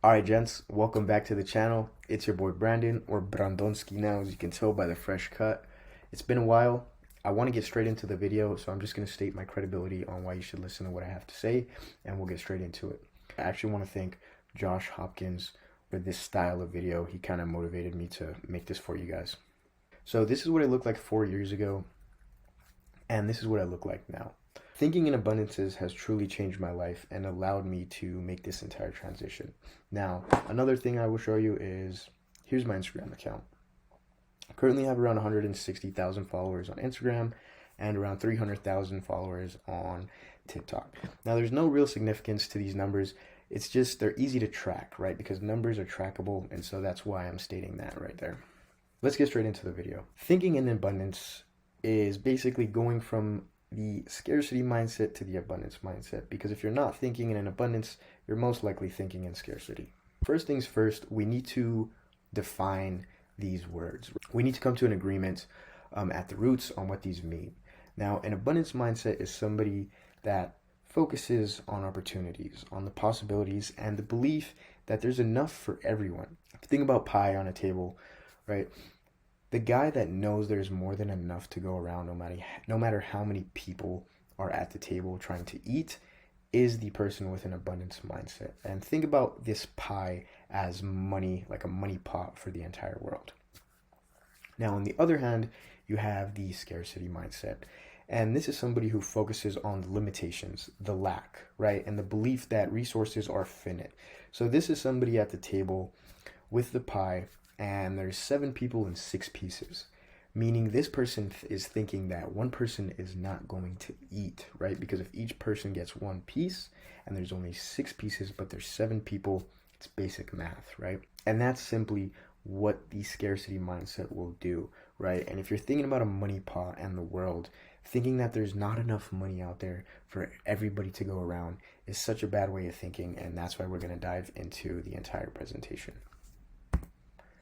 Alright gents, welcome back to the channel. It's your boy Brandon, or Brandonski now, as you can tell by the fresh cut. It's been a while. I want to get straight into the video, so I'm just going to state my credibility on why you should listen to what I have to say, and we'll get straight into it. I actually want to thank Josh Hopkins for this style of video. He kind of motivated me to make this for you guys. So this is what I looked like 4 years ago, and this is what I look like now. Thinking in abundances has truly changed my life and allowed me to make this entire transition. Now, another thing I will show you is, here's my Instagram account. I currently have around 160,000 followers on Instagram and around 300,000 followers on TikTok. Now, there's no real significance to these numbers. It's just they're easy to track, right? Because numbers are trackable, and so that's why I'm stating that right there. Let's get straight into the video. Thinking in abundance is basically going from the scarcity mindset to the abundance mindset, because if you're not thinking in an abundance, you're most likely thinking in scarcity. First things first, we need to define these words. We need to come to an agreement at the roots on what these mean. Now, an abundance mindset is somebody that focuses on opportunities, on the possibilities, and the belief that there's enough for everyone. Think about pie on a table, right? The guy that knows there's more than enough to go around, no matter how many people are at the table trying to eat, is the person with an abundance mindset. And think about this pie as money, like a money pot for the entire world. Now, on the other hand, you have the scarcity mindset. And this is somebody who focuses on the limitations, the lack, right? And the belief that resources are finite. So this is somebody at the table with the pie, and there's 7 people and 6 pieces, meaning this person is thinking that one person is not going to eat, right? Because if each person gets 1 piece and there's only 6 pieces, but there's 7 people, it's basic math, right? And that's simply what the scarcity mindset will do, right? And if you're thinking about a money pot and the world, thinking that there's not enough money out there for everybody to go around is such a bad way of thinking, and that's why we're going to dive into the entire presentation.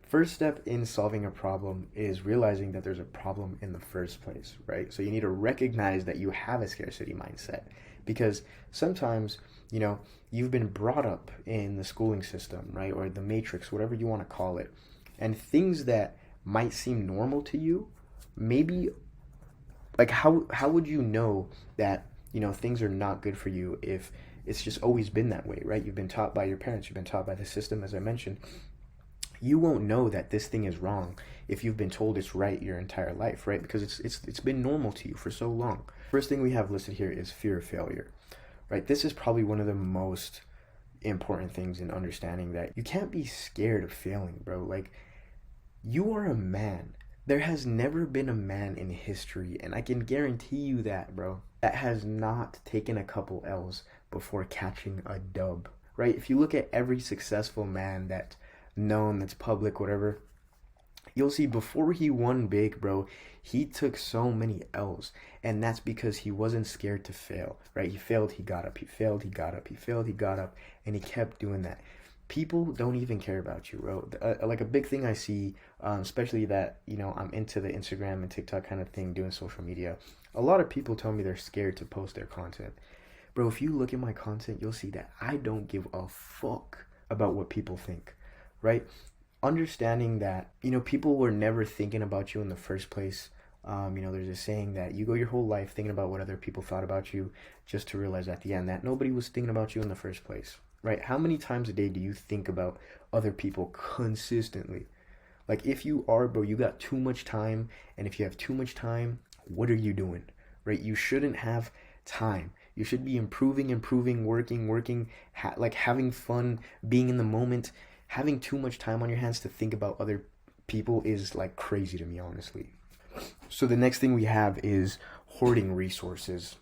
First step in solving a problem is realizing that there's a problem in the first place, right? So you need to recognize that you have a scarcity mindset, because sometimes, you've been brought up in the schooling system, right? Or the matrix, whatever you want to call it. And things that might seem normal to you, maybe, like how would you know that, things are not good for you if it's just always been that way, right? You've been taught by your parents, you've been taught by the system, as I mentioned. You won't know that this thing is wrong if you've been told it's right your entire life, right? Because it's been normal to you for so long. First thing we have listed here is fear of failure, right? This is probably one of the most important things in understanding that you can't be scared of failing, bro. Like, you are a man. There has never been a man in history, and I can guarantee you that, bro, that has not taken a couple L's before catching a dub, right? If you look at every successful man that's known, that's public, whatever, you'll see before he won big, bro, he took so many L's, and that's because he wasn't scared to fail, right? He failed, he got up, he failed, he got up, he failed, he got up, and he kept doing that. People don't even care about you, bro. Like a big thing I see, especially that, I'm into the Instagram and TikTok kind of thing, doing social media. A lot of people tell me they're scared to post their content. Bro, if you look at my content, you'll see that I don't give a fuck about what people think. Right? Understanding that, people were never thinking about you in the first place. There's a saying that you go your whole life thinking about what other people thought about you, just to realize at the end that nobody was thinking about you in the first place, right? How many times a day do you think about other people consistently? Like, if you are, bro, you got too much time, and if you have too much time, what are you doing, right? You shouldn't have time. You should be improving, working, like having fun, being in the moment. Having too much time on your hands to think about other people is like crazy to me, honestly. So the next thing we have is hoarding resources.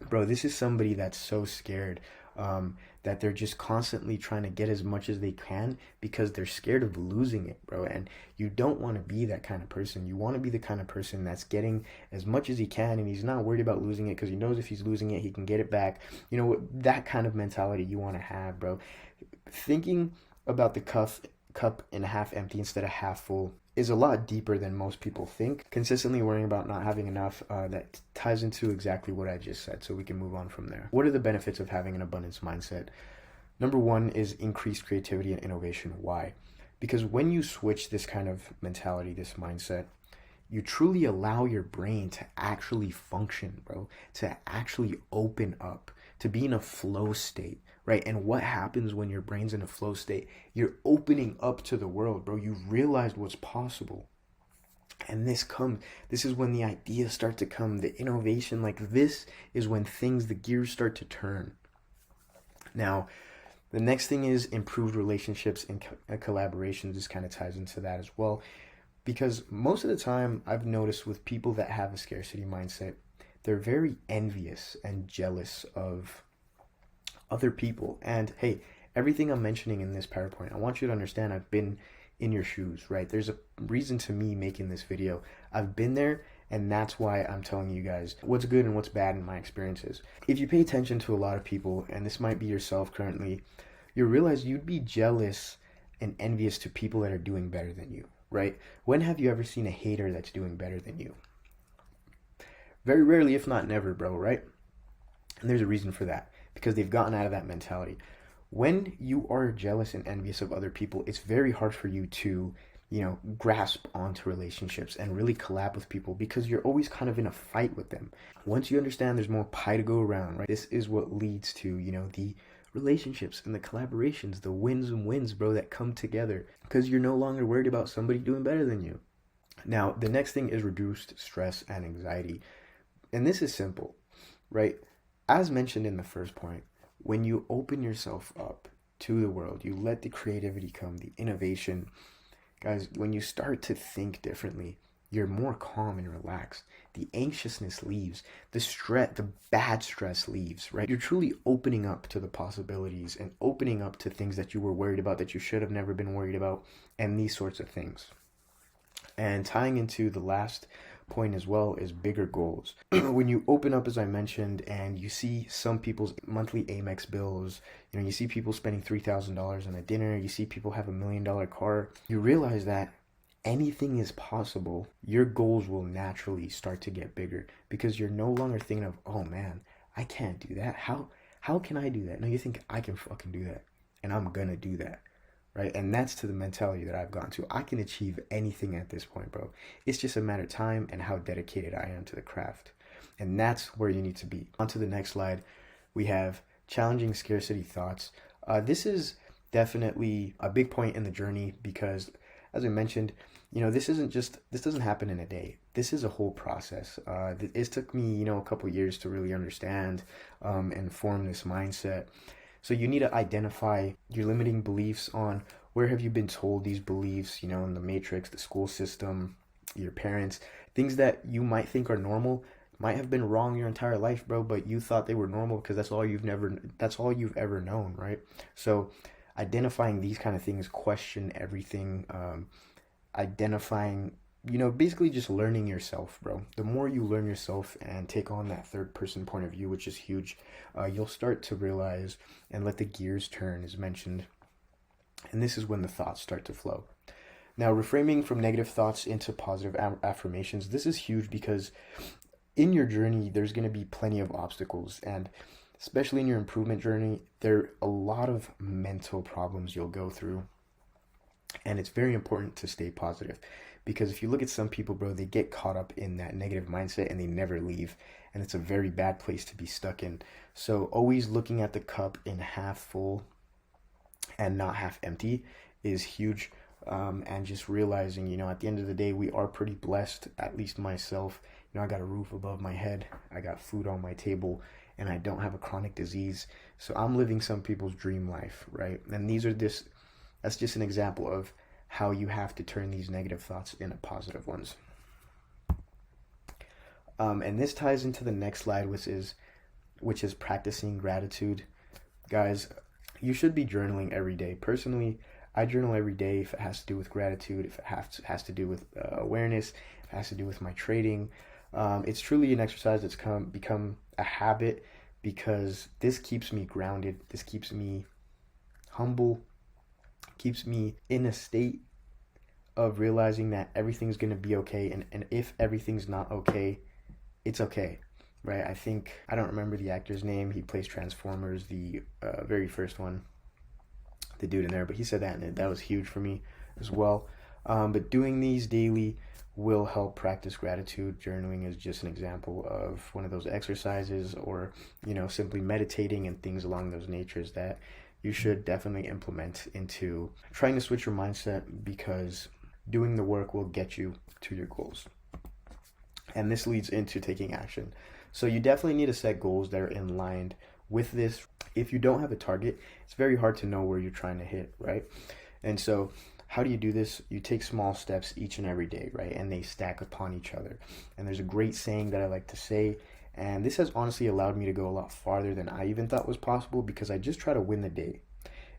Bro, this is somebody that's so scared that they're just constantly trying to get as much as they can because they're scared of losing it, bro. And you don't want to be that kind of person. You want to be the kind of person that's getting as much as he can, and he's not worried about losing it because he knows if he's losing it, he can get it back. That kind of mentality you want to have, bro. Thinking about the cup in half empty instead of half full is a lot deeper than most people think. Consistently worrying about not having enough, that ties into exactly what I just said, so we can move on from there. What are the benefits of having an abundance mindset? Number one is increased creativity and innovation. Why? Because when you switch this kind of mentality, this mindset, you truly allow your brain to actually function, bro, to actually open up, to be in a flow state, right? And what happens when your brain's in a flow state? You're opening up to the world, bro. You've realized what's possible. And this is when the ideas start to come, the innovation, like this is when the gears start to turn. Now, the next thing is improved relationships and collaborations. This kind of ties into that as well. Because most of the time, I've noticed with people that have a scarcity mindset, they're very envious and jealous of other people. And hey, everything I'm mentioning in this PowerPoint, I want you to understand I've been in your shoes, right? There's a reason to me making this video. I've been there, and that's why I'm telling you guys what's good and what's bad in my experiences. If you pay attention to a lot of people, and this might be yourself currently, you'll realize you'd be jealous and envious to people that are doing better than you, right? When have you ever seen a hater that's doing better than you? Very rarely, if not never, bro, right? And there's a reason for that, because they've gotten out of that mentality. When you are jealous and envious of other people, it's very hard for you to, grasp onto relationships and really collab with people because you're always kind of in a fight with them. Once you understand there's more pie to go around, right? This is what leads to, the relationships and the collaborations, the wins and wins, bro, that come together because you're no longer worried about somebody doing better than you. Now, the next thing is reduced stress and anxiety. And this is simple, right? As mentioned in the first point, when you open yourself up to the world, you let the creativity come, the innovation. Guys, when you start to think differently, you're more calm and relaxed. The anxiousness leaves. The bad stress leaves, right? You're truly opening up to the possibilities and opening up to things that you were worried about that you should have never been worried about, and these sorts of things. And tying into the last point as well is bigger goals. When you open up, as I mentioned, and you see some people's monthly Amex bills, you see people spending $3,000 on a dinner, you see people have $1 million car, you realize that anything is possible. Your goals will naturally start to get bigger because you're no longer thinking of, oh man, I can't do that. How can I do that? No, you think I can fucking do that, and I'm gonna do that. Right? And that's to the mentality that I've gotten to. I can achieve anything at this point, bro. It's just a matter of time and how dedicated I am to the craft. And that's where you need to be. On to the next slide, we have challenging scarcity thoughts. This is definitely a big point in the journey because, as I mentioned, this doesn't happen in a day. This is a whole process. It took me, a couple years to really understand and form this mindset. So you need to identify your limiting beliefs on where have you been told these beliefs, in the matrix, the school system, your parents, things that you might think are normal might have been wrong your entire life, bro, but you thought they were normal because that's all you've ever known, right? So identifying these kind of things, question everything, identifying, basically just learning yourself, bro. The more you learn yourself and take on that third person point of view, which is huge, you'll start to realize and let the gears turn, as mentioned. And this is when the thoughts start to flow. Now, reframing from negative thoughts into positive affirmations, this is huge because in your journey, there's going to be plenty of obstacles. And especially in your improvement journey, there are a lot of mental problems you'll go through. And it's very important to stay positive. Because if you look at some people, bro, they get caught up in that negative mindset and they never leave. And it's a very bad place to be stuck in. So always looking at the cup in half full and not half empty is huge. And just realizing, at the end of the day, we are pretty blessed, at least myself. I got a roof above my head. I got food on my table. And I don't have a chronic disease. So I'm living some people's dream life, right? And that's just an example of how you have to turn these negative thoughts into positive ones. And this ties into the next slide, which is practicing gratitude. Guys, you should be journaling every day. Personally, I journal every day if it has to do with gratitude, if it has to do with awareness, if it has to do with my trading. It's truly an exercise that's become a habit because this keeps me grounded. This keeps me humble, keeps me in a state of realizing that everything's going to be okay. And if everything's not okay, it's okay, right? I don't remember the actor's name. He plays Transformers, the very first one. the dude in there, but he said that, and that was huge for me as well. But doing these daily will help practice gratitude. Journaling is just an example of one of those exercises, or simply meditating and things along those natures that you should definitely implement into trying to switch your mindset, because doing the work will get you to your goals. And this leads into taking action. So you definitely need to set goals that are in line with this. If you don't have a target, it's very hard to know where you're trying to hit, right? And so how do you do this? You take small steps each and every day, right? And they stack upon each other. And there's a great saying that I like to say, and this has honestly allowed me to go a lot farther than I even thought was possible, because I just try to win the day.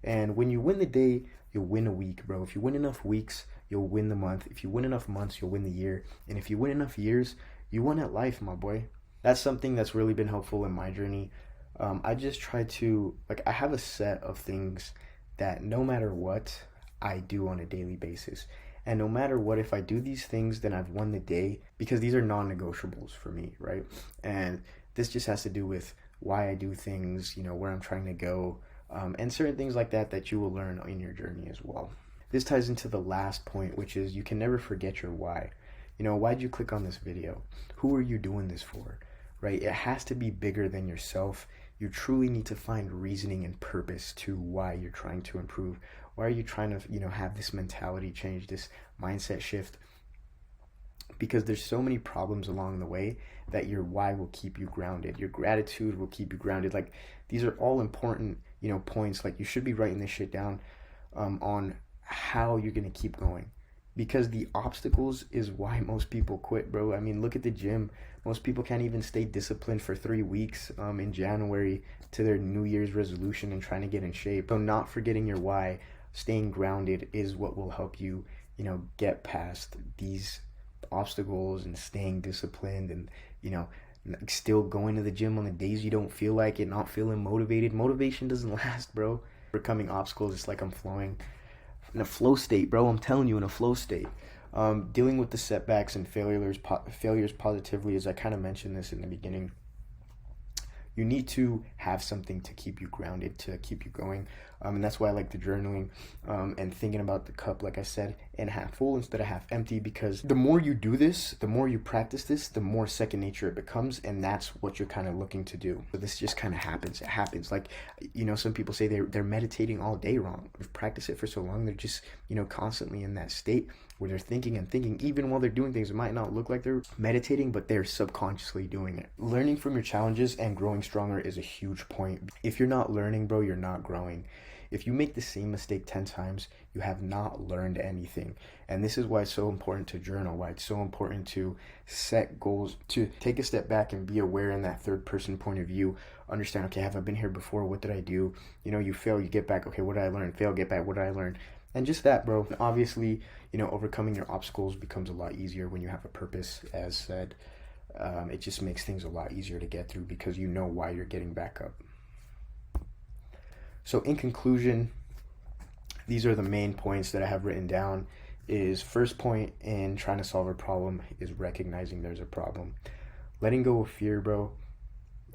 And when you win the day, you'll win a week, bro. If you win enough weeks, you'll win the month. If you win enough months, you'll win the year. And if you win enough years, you won at life, my boy. That's something that's really been helpful in my journey. I just try to, I have a set of things that no matter what, I do on a daily basis. And no matter what, if I do these things, then I've won the day, because these are non-negotiables for me, right? And this just has to do with why I do things, where I'm trying to go, and certain things like that that you will learn in your journey as well. This ties into the last point, which is you can never forget your why. Why'd you click on this video? Who are you doing this for, right? It has to be bigger than yourself. You truly need to find reasoning and purpose to why you're trying to improve. Why are you trying to, have this mentality change, this mindset shift? Because there's so many problems along the way that your why will keep you grounded. Your gratitude will keep you grounded. These are all important, points. You should be writing this shit down on how you're going to keep going. Because the obstacles is why most people quit, bro. I mean, look at the gym. Most people can't even stay disciplined for 3 weeks in January to their New Year's resolution and trying to get in shape. So not forgetting your why, staying grounded is what will help you, get past these obstacles and staying disciplined and, still going to the gym on the days you don't feel like it, not feeling motivated. Motivation doesn't last, bro. Overcoming obstacles, it's like I'm flowing in a flow state, bro. I'm telling you, in a flow state. Dealing with the setbacks and failures positively, as I kind of mentioned this in the beginning. You need to have something to keep you grounded, to keep you going. And that's why I like the journaling and thinking about the cup, like I said, in half full instead of half empty. Because the more you do this, the more you practice this, the more second nature it becomes. And that's what you're kind of looking to do. But this just kind of happens. It happens. Some people say they're meditating all day wrong. They've practiced it for so long. They're just, constantly in that state where they're thinking and thinking. Even while they're doing things, it might not look like they're meditating, but they're subconsciously doing it. Learning from your challenges and growing stronger is a huge point. If you're not learning, bro, you're not growing. If you make the same mistake 10 times, you have not learned anything. And this is why it's so important to journal, why it's so important to set goals, to take a step back and be aware in that third person point of view. Understand, okay, have I been here before? What did I do? You fail, you get back. Okay, what did I learn? Fail, get back. What did I learn? And just that, bro. Obviously, overcoming your obstacles becomes a lot easier when you have a purpose, as said. It just makes things a lot easier to get through because you know why you're getting back up. So in conclusion, these are the main points that I have written down. Is first point in trying to solve a problem is recognizing there's a problem. Letting go of fear, bro.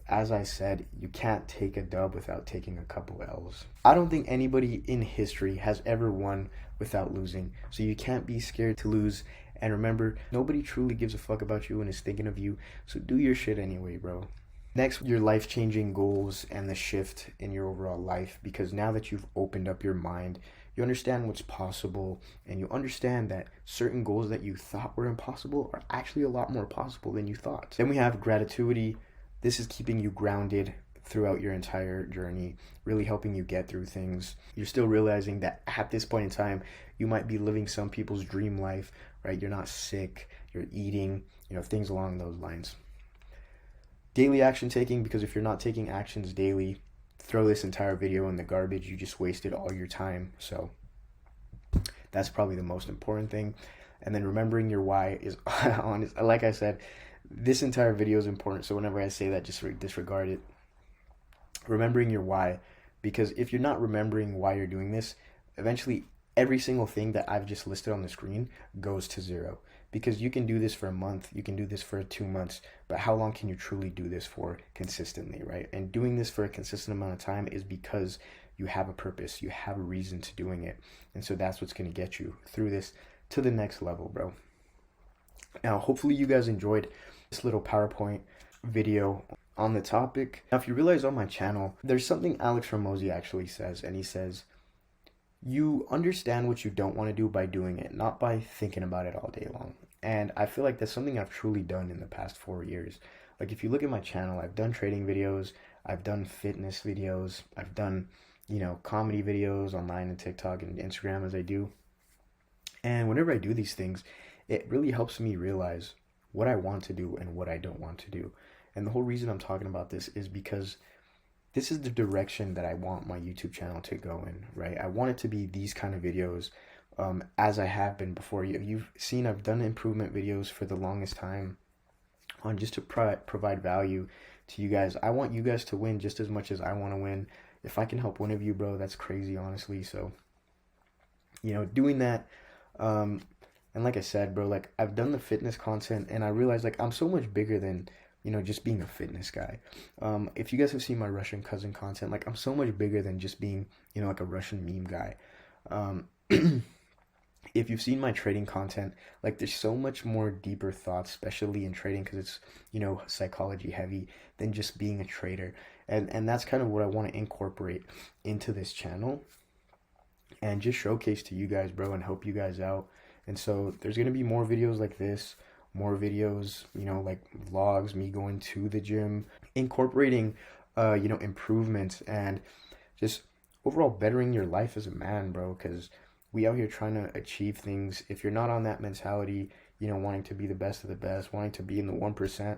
As I said, you can't take a dub without taking a couple L's. I don't think anybody in history has ever won without losing. So you can't be scared to lose. And remember, nobody truly gives a fuck about you and is thinking of you. So do your shit anyway, bro. Next, your life-changing goals and the shift in your overall life. Because now that you've opened up your mind, you understand what's possible, and you understand that certain goals that you thought were impossible are actually a lot more possible than you thought. Then we have gratitude. This is keeping you grounded throughout your entire journey, really helping you get through things. You're still realizing that at this point in time, you might be living some people's dream life, right? You're not sick, you're eating, things along those lines. Daily action taking, because if you're not taking actions daily, throw this entire video in the garbage. You just wasted all your time. So that's probably the most important thing. And then remembering your why is honest. Like I said, this entire video is important. So whenever I say that, just disregard it. Remembering your why, because if you're not remembering why you're doing this, eventually every single thing that I've just listed on the screen goes to zero. Because you can do this for a month, you can do this for 2 months, but how long can you truly do this for consistently, right? And doing this for a consistent amount of time is because you have a purpose, you have a reason to doing it. And so that's what's going to get you through this to the next level, bro. Now, hopefully you guys enjoyed this little PowerPoint video on the topic. Now, if you realize on my channel, there's something Alex Ramosi actually says, and he says, you understand what you don't want to do by doing it, not by thinking about it all day long. And I feel like that's something I've truly done in the past 4 years. Like, if you look at my channel, I've done trading videos, I've done fitness videos, I've done, comedy videos online and TikTok and Instagram as I do. And whenever I do these things, it really helps me realize what I want to do and what I don't want to do. And the whole reason I'm talking about this is because this is the direction that I want my YouTube channel to go in, right? I want it to be these kind of videos, as I have been before. You've seen I've done improvement videos for the longest time on just to provide value to you guys. I want you guys to win just as much as I want to win. If I can help one of you, bro, that's crazy, honestly. So, doing that, and like I said, bro, like I've done the fitness content and I realized like I'm so much bigger than, just being a fitness guy. If you guys have seen my Russian cousin content, like I'm so much bigger than just being, like a Russian meme guy. If you've seen my trading content, like there's so much more deeper thoughts, especially in trading, because it's, psychology heavy than just being a trader. And that's kind of what I want to incorporate into this channel and just showcase to you guys, bro, and help you guys out. And so there's going to be more videos like this, more videos, like vlogs, me going to the gym, incorporating, improvements and just overall bettering your life as a man, bro, because we out here trying to achieve things. If you're not on that mentality, wanting to be the best of the best, wanting to be in the 1%,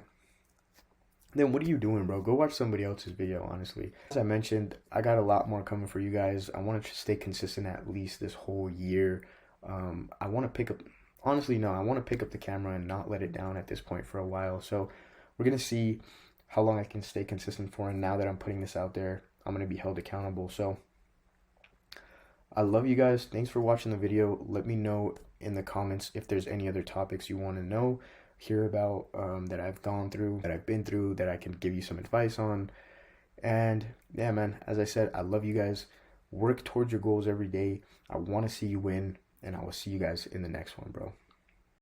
then what are you doing, bro? Go watch somebody else's video, honestly. As I mentioned, I got a lot more coming for you guys. I want to stay consistent at least this whole year. I want to pick up, honestly, no, I want to pick up the camera and not let it down at this point for a while. So we're going to see how long I can stay consistent for. And now that I'm putting this out there, I'm going to be held accountable. So I love you guys. Thanks for watching the video. Let me know in the comments if there's any other topics you want to hear about, that I've gone through, that I've been through, that I can give you some advice on. And yeah, man, as I said, I love you guys. Work towards your goals every day. I want to see you win, and I will see you guys in the next one, bro.